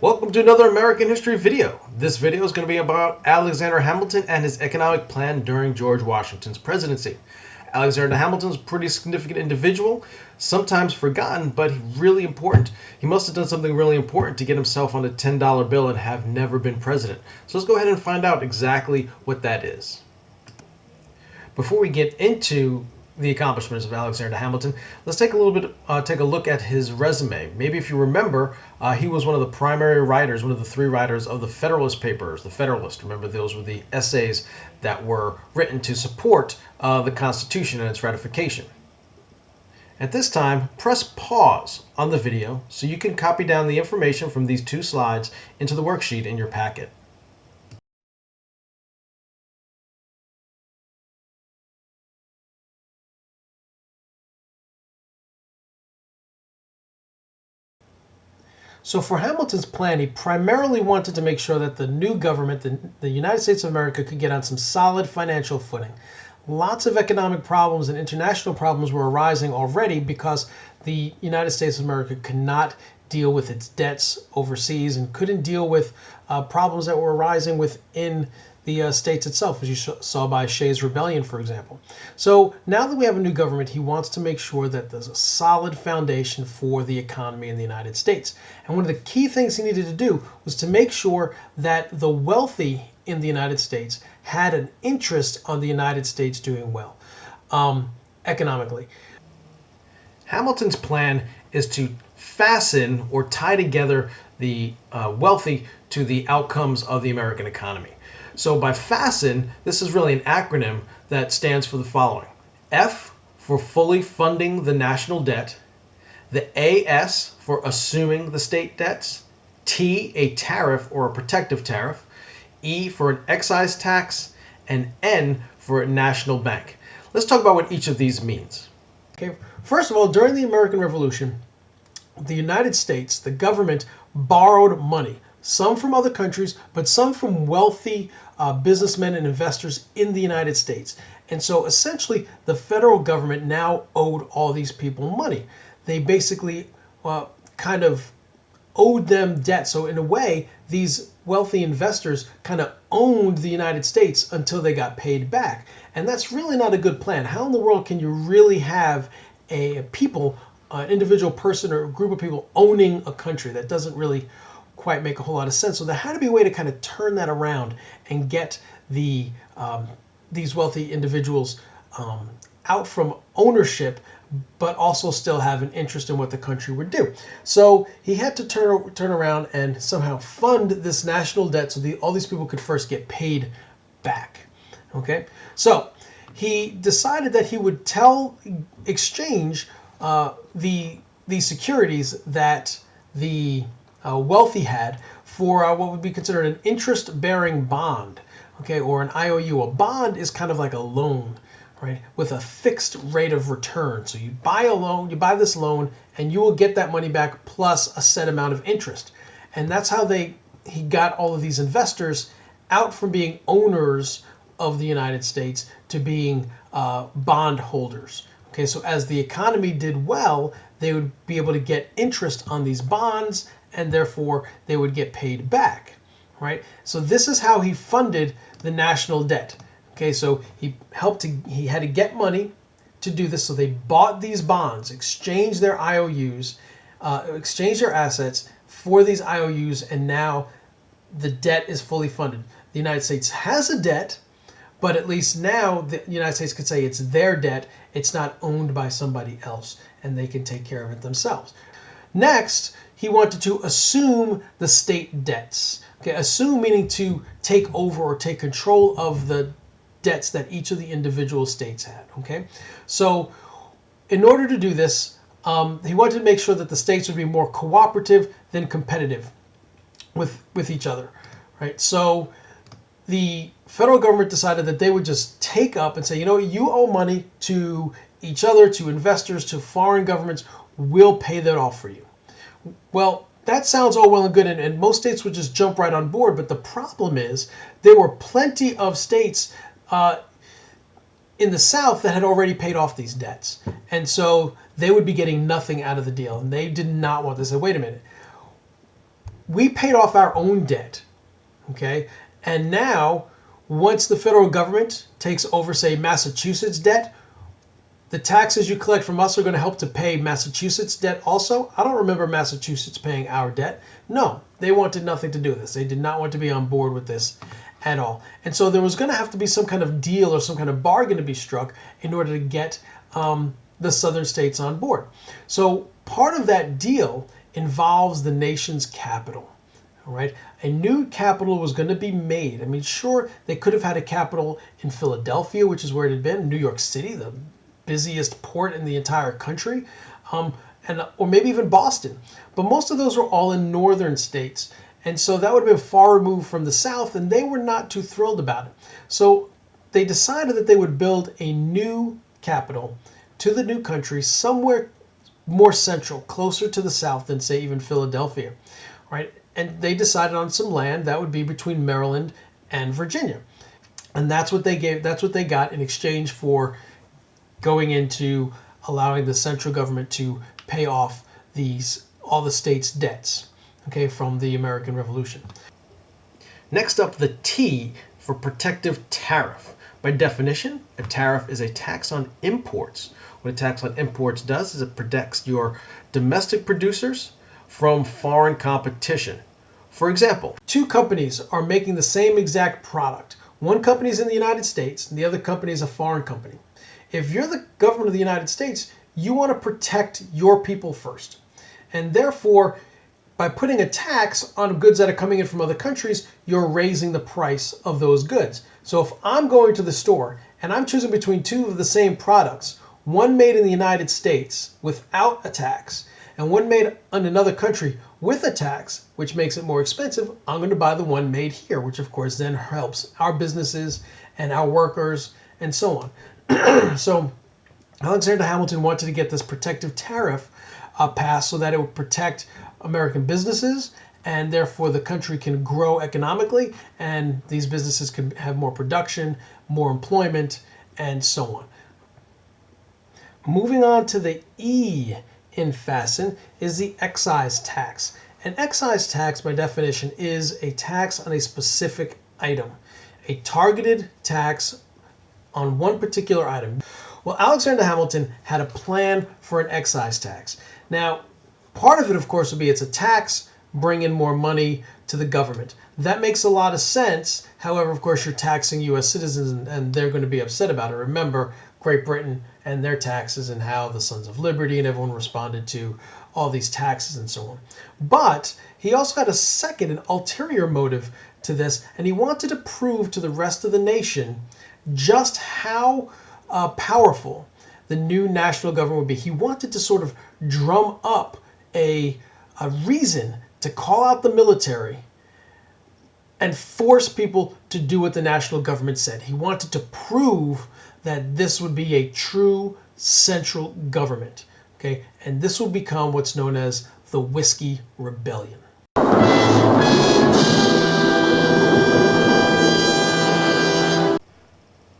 Welcome to another American history video. This video is going to be about Alexander Hamilton and his economic plan during George Washington's presidency. Alexander Hamilton is a pretty significant individual, sometimes forgotten, but really important. He must have done something really important to get himself on a $10 bill and have never been president. So let's go ahead and find out exactly what that is. Before we get into the accomplishments of Alexander Hamilton, let's take a look at his resume. Maybe if you remember, he was one of the primary writers, one of the three writers of the Federalist Papers, the Federalist. Remember, those were the essays that were written to support the Constitution and its ratification. At this time, press pause on the video so you can copy down the information from these two slides into the worksheet in your packet. So for Hamilton's plan, he primarily wanted to make sure that the new government, the United States of America, could get on some solid financial footing. Lots of economic problems and international problems were arising already because the United States of America could not deal with its debts overseas and couldn't deal with problems that were arising within the states itself, as you saw by Shays' Rebellion, for example. So now that we have a new government, he wants to make sure that there's a solid foundation for the economy in the United States. And one of the key things he needed to do was to make sure that the wealthy in the United States had an interest on the United States doing well economically. Hamilton's plan is to fasten or tie together the wealthy to the outcomes of the American economy. So by FASTEN, this is really an acronym that stands for the following. F for fully funding the national debt, the AS for assuming the state debts, T, a tariff or a protective tariff, E for an excise tax, and N for a national bank. Let's talk about what each of these means. Okay. First of all, during the American Revolution, the United States, the government, borrowed money. Some from other countries, but some from wealthy businessmen and investors in the United States. And so essentially, the federal government now owed all these people money. They basically kind of owed them debt. So in a way, these wealthy investors kind of owned the United States until they got paid back. And that's really not a good plan. How in the world can you really have an individual person or a group of people owning a country? That doesn't really quite make a whole lot of sense. So there had to be a way to kind of turn that around and get these wealthy individuals out from ownership, but also still have an interest in what the country would do. So he had to turn around and somehow fund this national debt so all these people could first get paid back. Okay, so he decided that he would exchange the securities that the wealthy had for what would be considered an interest-bearing bond, okay, or an IOU. A bond is kind of like a loan, right, with a fixed rate of return. So you buy this loan, and you will get that money back plus a set amount of interest. And that's how he got all of these investors out from being owners of the United States to being bond holders. Okay, so as the economy did well, they would be able to get interest on these bonds, and therefore they would get paid back, right? So this is how he funded the national debt. Okay, so he had to get money to do this, so they bought these bonds, exchanged their IOUs, exchanged their assets for these IOUs, and now the debt is fully funded. The United States has a debt, but at least now the United States could say it's their debt. It's not owned by somebody else, and they can take care of it themselves. Next, he wanted to assume the state debts. Okay, assume meaning to take over or take control of the debts that each of the individual states had. Okay, so in order to do this, he wanted to make sure that the states would be more cooperative than competitive with each other. Right, so the federal government decided that they would just take up and say, you know, you owe money to each other, to investors, to foreign governments. We'll pay that off for you. Well, that sounds all well and good, and most states would just jump right on board. But the problem is there were plenty of states in the South that had already paid off these debts. And so they would be getting nothing out of the deal. And they did not want this. They said, wait a minute. we paid off our own debt, okay? And now, once the federal government takes over, say, Massachusetts debt, the taxes you collect from us are going to help to pay Massachusetts debt also. I don't remember Massachusetts paying our debt. No, they wanted nothing to do with this. They did not want to be on board with this at all. And so there was going to have to be some kind of deal or some kind of bargain to be struck in order to get the southern states on board. So part of that deal involves the nation's capital. All right, a new capital was going to be made. I mean, sure, they could have had a capital in Philadelphia, which is where it had been, New York City, the busiest port in the entire country, or maybe even Boston. But most of those were all in northern states. And so that would have been far removed from the South, and they were not too thrilled about it. So they decided that they would build a new capital to the new country somewhere more central, closer to the South than, say, even Philadelphia, right? And they decided on some land that would be between Maryland and Virginia. And that's what they got in exchange for going into allowing the central government to pay off all the states' debts, okay, from the American Revolution. Next up, the T for protective tariff. By definition, a tariff is a tax on imports. What a tax on imports does is it protects your domestic producers from foreign competition. For example, two companies are making the same exact product. One company is in the United States, and the other company is a foreign company. If you're the government of the United States, you want to protect your people first. And therefore, by putting a tax on goods that are coming in from other countries, you're raising the price of those goods. So if I'm going to the store and I'm choosing between two of the same products, one made in the United States without a tax, and one made in another country with a tax, which makes it more expensive, I'm going to buy the one made here, which of course then helps our businesses and our workers and so on. So Alexander Hamilton wanted to get this protective tariff passed so that it would protect American businesses, and therefore the country can grow economically, and these businesses can have more production, more employment, and so on. Moving on to the E in FASTEN is the excise tax. An excise tax, by definition, is a tax on a specific item, a targeted tax on one particular item. Well, Alexander Hamilton had a plan for an excise tax. Now, part of it, of course, would be it's a tax, bring in more money to the government. That makes a lot of sense. However, of course, you're taxing U.S. citizens, and they're going to be upset about it. Remember Great Britain and their taxes and how the Sons of Liberty and everyone responded to all these taxes and so on. But he also had a second, an ulterior motive to this, and he wanted to prove to the rest of the nation just how powerful the new national government would be. He wanted to sort of drum up a reason to call out the military and force people to do what the national government said. He wanted to prove that this would be a true central government, okay? And this will become what's known as the Whiskey Rebellion.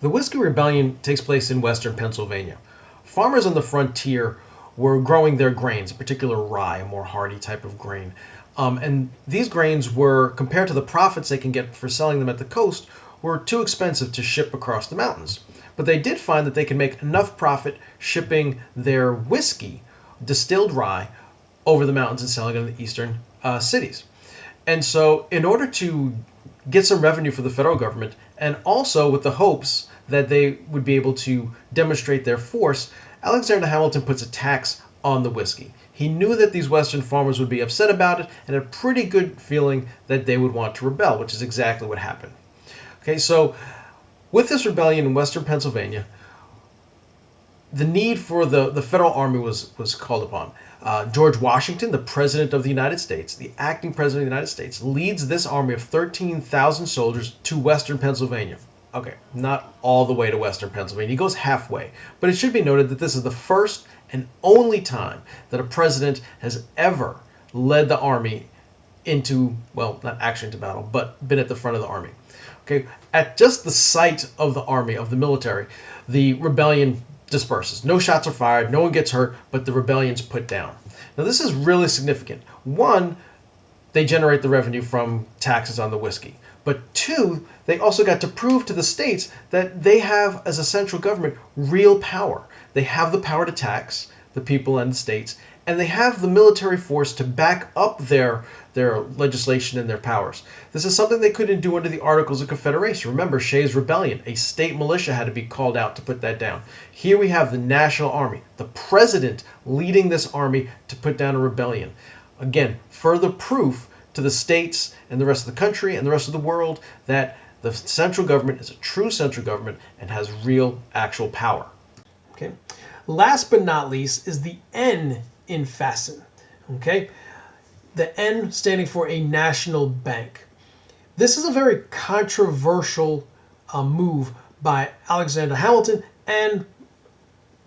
The Whiskey Rebellion takes place in western Pennsylvania. Farmers on the frontier were growing their grains, in particular rye, a more hardy type of grain. And these grains were, compared to the profits they can get for selling them at the coast, were too expensive to ship across the mountains. But they did find that they could make enough profit shipping their whiskey, distilled rye, over the mountains and selling it in the eastern cities. And so in order to get some revenue for the federal government, and also with the hopes that they would be able to demonstrate their force, Alexander Hamilton puts a tax on the whiskey. He knew that these western farmers would be upset about it and had a pretty good feeling that they would want to rebel, which is exactly what happened. Okay, so with this rebellion in western Pennsylvania, the need for the federal army was called upon. George Washington, the President of the United States, the acting President of the United States, leads this army of 13,000 soldiers to western Pennsylvania. Okay, not all the way to western Pennsylvania. He goes halfway. But it should be noted that this is the first and only time that a president has ever led the army into, well, not actually into battle, but been at the front of the army. Okay, at just the sight of the army, of the military, the rebellion disperses. No shots are fired, no one gets hurt, but the rebellion's put down. Now this is really significant. One, they generate the revenue from taxes on the whiskey. But two, they also got to prove to the states that they have, as a central government, real power. They have the power to tax the people and the states, and they have the military force to back up their legislation and their powers. This is something they couldn't do under the Articles of Confederation. Remember, Shays' Rebellion, a state militia had to be called out to put that down. Here we have the National Army, the president leading this army to put down a rebellion. Again, further proof to the states and the rest of the country and the rest of the world that the central government is a true central government and has real, actual power. Okay. Last but not least is the N in FASTEN. Okay. The N standing for a national bank. This is a very controversial move by Alexander Hamilton, and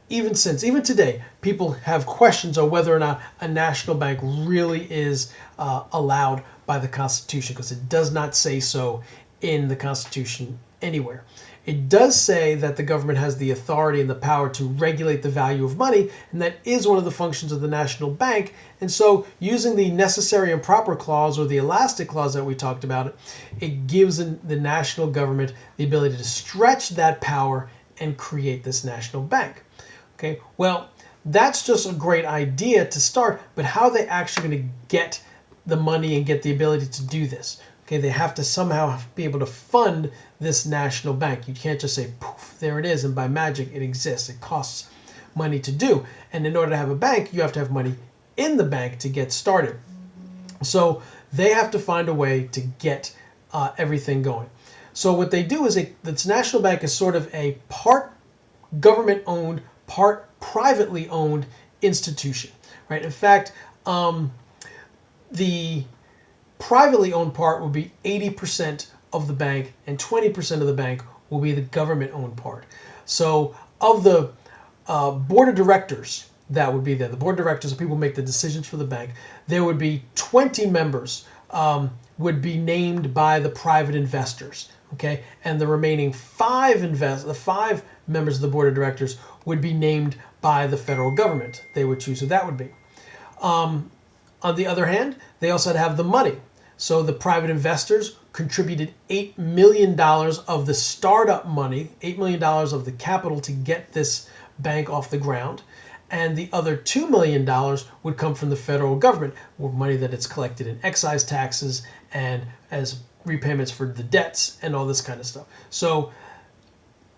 even today, people have questions on whether or not a national bank really is allowed by the Constitution, because it does not say so in the Constitution anywhere. It does say that the government has the authority and the power to regulate the value of money, and that is one of the functions of the national bank. And so using the necessary and proper clause, or the elastic clause that we talked about, it gives the national government the ability to stretch that power and create this national bank. Okay, well, that's just a great idea to start, but how are they actually going to get the money and get the ability to do this? Okay, they have to somehow be able to fund this national bank. You can't just say, poof, there it is, and by magic it exists. It costs money to do. And in order to have a bank, you have to have money in the bank to get started. So they have to find a way to get everything going. So what they do is this national bank is sort of a part government-owned, part privately owned institution, right? In fact, the privately owned part will be 80% of the bank, and 20% of the bank will be the government-owned part. So of the board of directors that would be there, the board of directors, the people who make the decisions for the bank, there would be 20 members would be named by the private investors, okay? And the remaining five members of the board of directors would be named by the federal government. They would choose who that would be. On the other hand, they also had to have the money. So the private investors contributed $8 million of the startup money, $8 million of the capital to get this bank off the ground. And the other $2 million would come from the federal government, with money that it's collected in excise taxes and as repayments for the debts and all this kind of stuff. So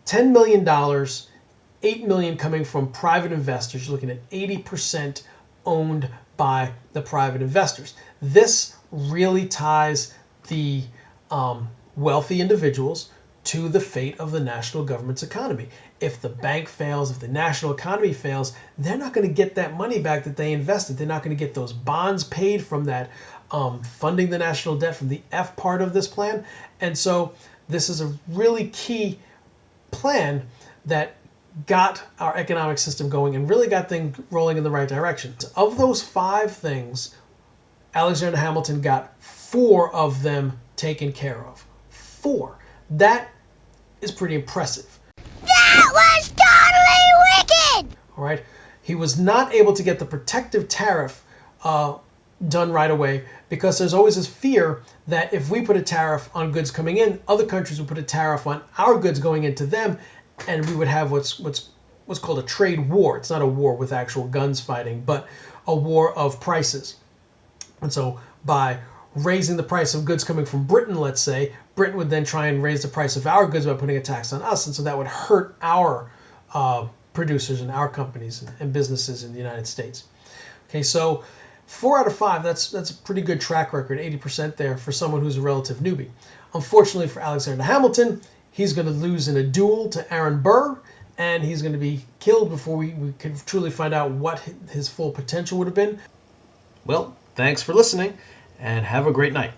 $10 million, $8 million coming from private investors. You're looking at 80% owned by the private investors. This really ties the wealthy individuals to the fate of the national government's economy. If the bank fails, if the national economy fails, they're not going to get that money back that they invested. They're not going to get those bonds paid from that funding the national debt from the F part of this plan. And so this is a really key plan that got our economic system going and really got things rolling in the right direction. Of those 5 things, Alexander Hamilton got 4 of them taken care of. 4. That is pretty impressive. That was totally wicked! All right. He was not able to get the protective tariff done right away, because there's always this fear that if we put a tariff on goods coming in, other countries would put a tariff on our goods going into them, and we would have what's called a trade war. It's not a war with actual guns fighting, but a war of prices. And so by raising the price of goods coming from Britain, let's say, Britain would then try and raise the price of our goods by putting a tax on us, and so that would hurt our producers and our companies and businesses in the United States. Okay, so 4 out of 5, that's a pretty good track record, 80% there for someone who's a relative newbie. Unfortunately for Alexander Hamilton, he's going to lose in a duel to Aaron Burr, and he's going to be killed before we can truly find out what his full potential would have been. Well, thanks for listening, and have a great night.